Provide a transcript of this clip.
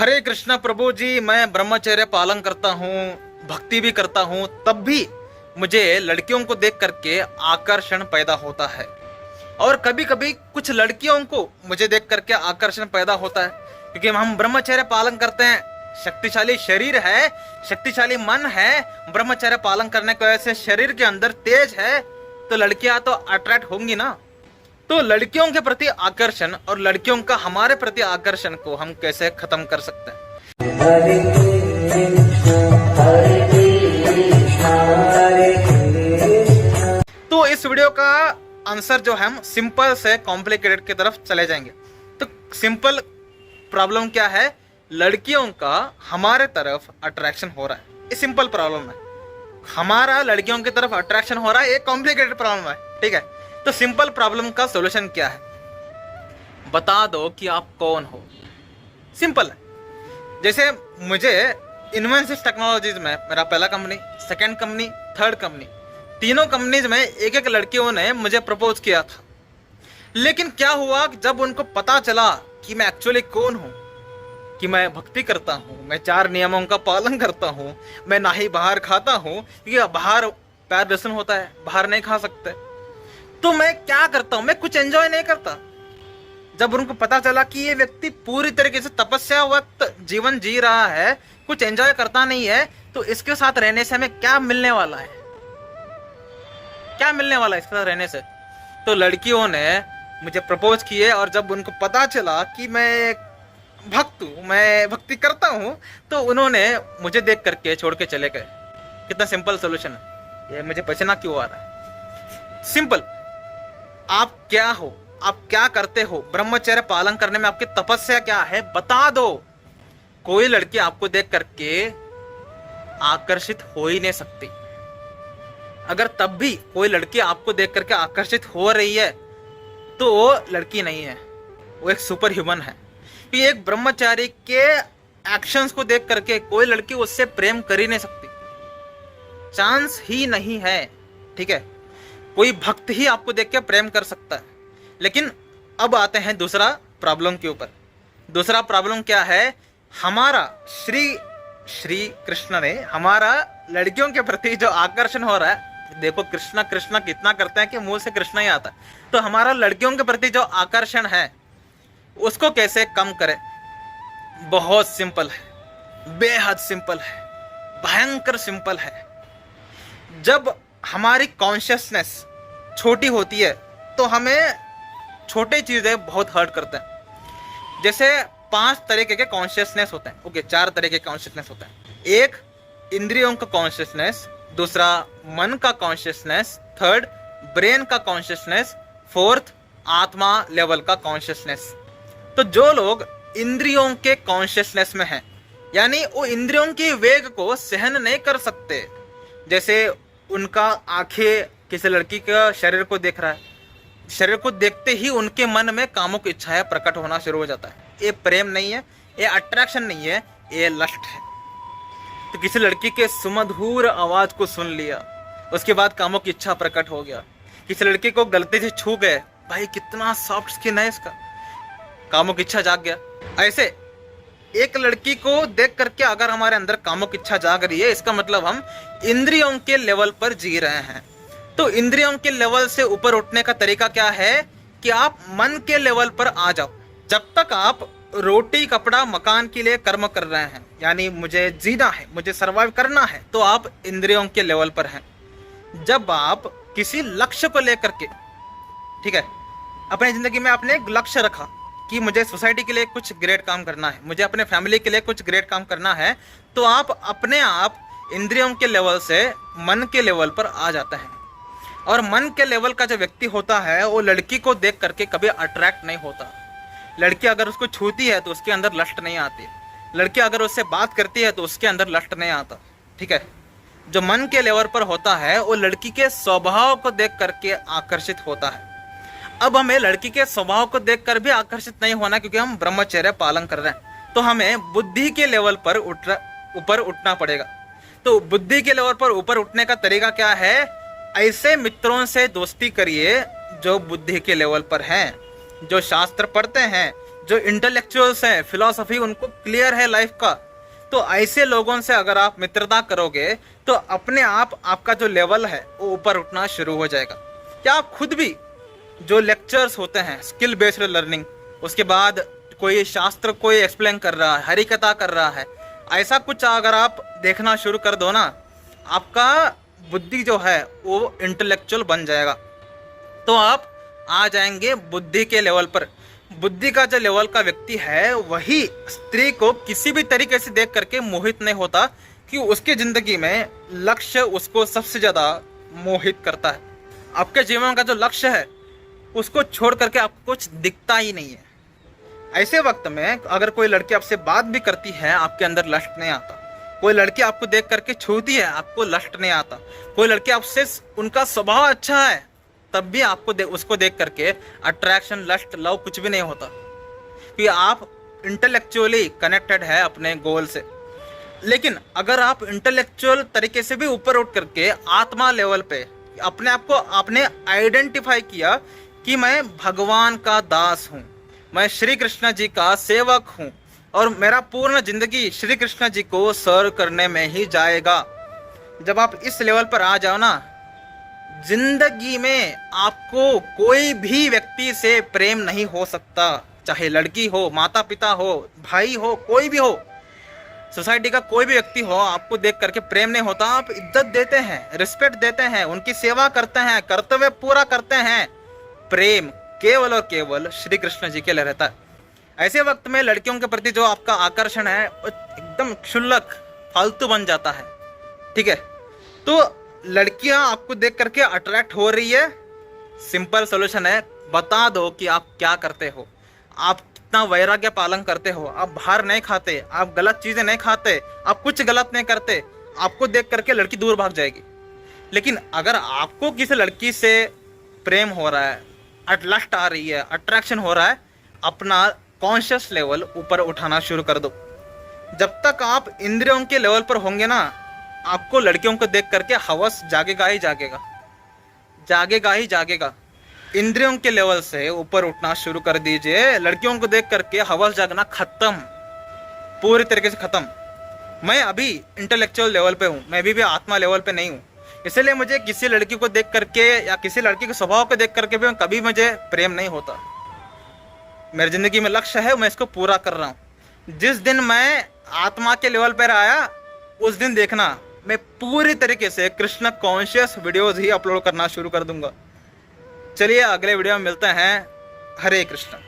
हरे कृष्णा प्रभु जी, मैं ब्रह्मचर्य पालन करता हूँ, भक्ति भी करता हूँ, तब भी मुझे लड़कियों को देख करके आकर्षण पैदा होता है। और कभी कभी कुछ लड़कियों को मुझे देख करके आकर्षण पैदा होता है, क्योंकि हम ब्रह्मचर्य पालन करते हैं, शक्तिशाली शरीर है, शक्तिशाली मन है, ब्रह्मचर्य पालन करने की वजह से शरीर के अंदर तेज है, तो लड़कियां तो अट्रैक्ट होंगी ना। तो लड़कियों के प्रति आकर्षण और लड़कियों का हमारे प्रति आकर्षण को हम कैसे खत्म कर सकते हैं? तो इस वीडियो का आंसर जो है हम सिंपल से कॉम्प्लिकेटेड की तरफ चले जाएंगे। तो सिंपल प्रॉब्लम क्या है? लड़कियों का हमारे तरफ अट्रैक्शन हो रहा है, ये सिंपल प्रॉब्लम है। हमारा लड़कियों की तरफ अट्रैक्शन हो रहा है, ये कॉम्प्लिकेटेड प्रॉब्लम है, ठीक है। तो सिंपल प्रॉब्लम का सॉल्यूशन क्या है? बता दो कि आप कौन हो। सिंपल है। जैसे मुझे इन्वेंसिस टेक्नोलॉजीज में मेरा पहला company, second company, third company, तीनों कंपनीज में एक एक लड़कियों ने मुझे प्रपोज किया था। लेकिन क्या हुआ कि जब उनको पता चला कि मैं एक्चुअली कौन हूं, कि मैं भक्ति करता हूं, मैं 4 नियमों का पालन करता हूं, मैं ना ही बाहर खाता हूं, क्योंकि बाहर पैर दर्शन होता है, बाहर नहीं खा सकते, तो मैं क्या करता हूं? मैं कुछ एंजॉय नहीं करता। जब उनको पता चला कि ये व्यक्ति पूरी तरीके से तपस्या वक्त जीवन जी रहा है, कुछ एंजॉय करता नहीं है, तो इसके साथ रहने से हमें क्या मिलने वाला है? क्या मिलने वाला है इसके साथ रहने से? तो लड़कियों ने मुझे प्रपोज किए, और जब उनको पता चला कि मैं भक्त हूं, मैं भक्ति करता हूं, तो उन्होंने मुझे देख करके छोड़ के चले गए। कितना सिंपल सोल्यूशन है। ये मुझे पसीना क्यों आ रहा है? सिंपल। आप क्या हो, आप क्या करते हो, ब्रह्मचर्य पालन करने में आपकी तपस्या क्या है, बता दो। कोई लड़की आपको देख करके आकर्षित हो ही नहीं सकती। अगर तब भी कोई लड़की आपको देख करके आकर्षित हो रही है, तो वो लड़की नहीं है, वो एक सुपर ह्यूमन है। कि एक ब्रह्मचारी के एक्शंस को देख करके कोई लड़की उससे प्रेम कर ही नहीं सकती, चांस ही नहीं है, ठीक है। कोई भक्त ही आपको देख के प्रेम कर सकता है। लेकिन अब आते हैं दूसरा प्रॉब्लम के ऊपर। दूसरा प्रॉब्लम क्या है? हमारा श्री कृष्ण ने हमारा लड़कियों के प्रति जो आकर्षण हो रहा है, देखो कृष्णा कृष्णा कितना करते हैं कि मुंह से कृष्णा ही आता है। तो हमारा लड़कियों के प्रति जो आकर्षण है, उसको कैसे कम करें? बहुत सिंपल है, बेहद सिंपल है, भयंकर सिंपल है। जब हमारी कॉन्शियसनेस छोटी होती है, तो हमें छोटे चीजें बहुत हर्ट करते हैं। जैसे 5 तरीके के कॉन्शियसनेस होते हैं, ओके, 4 तरीके के कॉन्शियसनेस होते हैं। एक इंद्रियों का कॉन्शियसनेस, दूसरा मन का कॉन्शियसनेस, थर्ड ब्रेन का कॉन्शियसनेस, फोर्थ आत्मा लेवल का कॉन्शियसनेस। तो जो लोग इंद्रियों के कॉन्शियसनेस में हैं, यानी वो इंद्रियों के वेग को सहन नहीं कर सकते, जैसे उनका आंखें किसी लड़की का शरीर को देख रहा है, शरीर को देखते ही उनके मन में कामुक इच्छाएं प्रकट होना शुरू हो जाता है। ये प्रेम नहीं है, ये अट्रैक्शन नहीं है, ये लस्ट है। तो किसी लड़की के सुमधुर आवाज को सुन लिया, उसके बाद कामुक इच्छा प्रकट हो गया। किसी लड़की को गलती से छू गए, भाई कितना सॉफ्ट स्किन है इसका, कामुक इच्छा जाग गया। ऐसे एक लड़की को देख करके अगर हमारे अंदर कामुक इच्छा जाग रही है, इसका मतलब हम इंद्रियों के लेवल पर जी रहे हैं। तो इंद्रियों के लेवल से ऊपर उठने का तरीका क्या है कि आप मन के लेवल पर आ जाओ। जब तक आप रोटी कपड़ा मकान के लिए कर्म कर रहे हैं, यानी मुझे जीना है, मुझे सरवाइव करना है, तो आप इंद्रियों के लेवल पर हैं। जब आप किसी लक्ष्य को लेकर के, ठीक है, अपनी जिंदगी में आपने एक लक्ष्य रखा कि मुझे सोसाइटी के लिए कुछ ग्रेट काम करना है, मुझे अपने फैमिली के लिए कुछ ग्रेट काम करना है, तो आप अपने आप इंद्रियों के लेवल से मन के लेवल पर आ जाता है। और मन के लेवल का जो व्यक्ति होता है, वो लड़की को देख करके कभी अट्रैक्ट नहीं होता। लड़की अगर उसको छूती है तो उसके अंदर लस्ट नहीं आती, लड़की अगर उससे बात करती है तो उसके अंदर लस्ट नहीं आता, ठीक है। जो मन के लेवल पर होता है, वो लड़की के स्वभाव को देख करके आकर्षित होता है। अब हमें लड़की के स्वभाव को देखकर भी आकर्षित नहीं होना, क्योंकि हम ब्रह्मचर्य पालन कर रहे हैं। तो हमें बुद्धि के लेवल पर ऊपर उठना पड़ेगा। तो बुद्धि के लेवल पर ऊपर उठने का तरीका क्या है? ऐसे मित्रों से दोस्ती करिए जो बुद्धि के लेवल पर हैं, जो शास्त्र पढ़ते हैं, जो इंटेलेक्चुअल्स हैं, फिलॉसफी उनको क्लियर है लाइफ का, तो ऐसे लोगों से अगर आप मित्रता करोगे तो अपने आप आपका जो लेवल है वो ऊपर उठना शुरू हो जाएगा। क्या आप खुद भी जो लेक्चर्स होते हैं स्किल बेस्ड लर्निंग, उसके बाद कोई शास्त्र कोई एक्सप्लेन कर रहा है, हरि कथा कर रहा है, ऐसा कुछ अगर आप देखना शुरू कर दो ना, आपका बुद्धि जो है वो इंटेलेक्चुअल बन जाएगा। तो आप आ जाएंगे बुद्धि के लेवल पर। बुद्धि का जो लेवल का व्यक्ति है वही स्त्री को किसी भी तरीके से देख करके मोहित नहीं होता, कि उसकी जिंदगी में लक्ष्य उसको सबसे ज्यादा मोहित करता है। आपके जीवन का जो लक्ष्य है उसको छोड़ करके आपको कुछ दिखता ही नहीं है। ऐसे वक्त में अगर कोई लड़की आपसे बात भी करती है, आपके अंदर लस्ट नहीं आता। कोई लड़की आपको देख करके छूती है, आपको लस्ट नहीं आता। कोई लड़की आपसे उनका स्वभाव अच्छा है, तब भी आपको उसको देख करके अट्रैक्शन, लस्ट, लव कुछ भी नहीं होता, क्योंकि आप इंटेलेक्चुअली कनेक्टेड है अपने गोल से। लेकिन अगर आप इंटेलेक्चुअल तरीके से भी ऊपर उठ करके आत्मा लेवल पे अपने आप को आपने आइडेंटिफाई किया कि मैं भगवान का दास हूँ, मैं श्री कृष्ण जी का सेवक हूँ और मेरा पूर्ण जिंदगी श्री कृष्ण जी को सर्व करने में ही जाएगा। जब आप इस लेवल पर आ जाओ ना, जिंदगी में आपको कोई भी व्यक्ति से प्रेम नहीं हो सकता, चाहे लड़की हो, माता पिता हो, भाई हो, कोई भी हो, सोसाइटी का कोई भी व्यक्ति हो, आपको देख करके प्रेम नहीं होता। आप इज्जत देते हैं, रिस्पेक्ट देते हैं, उनकी सेवा करते हैं, कर्तव्य पूरा करते हैं। प्रेम केवल और केवल श्री कृष्ण जी के लिए रहता है। ऐसे वक्त में लड़कियों के प्रति जो आपका आकर्षण है एकदम क्षुल्लक, फालतू बन जाता है। ठीक है, तो लड़कियां आपको देख करके अट्रैक्ट हो रही है, सिंपल सोल्यूशन है, बता दो कि आप क्या करते हो, आप कितना वैराग्य पालन करते हो, आप बाहर नहीं खाते, आप गलत चीजें नहीं खाते, आप कुछ गलत नहीं करते, आपको देख करके लड़की दूर भाग जाएगी। लेकिन अगर आपको किसी लड़की से प्रेम हो रहा है, लस्ट आ रही है, अट्रैक्शन हो रहा है, अपना कॉन्शियस लेवल ऊपर उठाना शुरू कर दो। जब तक आप इंद्रियों के लेवल पर होंगे ना, आपको लड़कियों को देख करके हवस जागेगा ही जागेगा, जागेगा ही जागेगा। इंद्रियों के लेवल से ऊपर उठना शुरू कर दीजिए, लड़कियों को देख करके हवस जागना खत्म, पूरी तरीके से खत्म। मैं अभी इंटेलेक्चुअल लेवल पे हूँ, मैं भी आत्मा लेवल पे नहीं हूँ, इसलिए मुझे किसी लड़की को देख करके या किसी लड़की के स्वभाव को देख करके भी कभी मुझे प्रेम नहीं होता। मेरी जिंदगी में लक्ष्य है, मैं इसको पूरा कर रहा हूँ। जिस दिन मैं आत्मा के लेवल पर आया, उस दिन देखना मैं पूरी तरीके से कृष्ण कॉन्शियस वीडियोस ही अपलोड करना शुरू कर दूंगा। चलिए अगले वीडियो में मिलते हैं। हरे कृष्ण।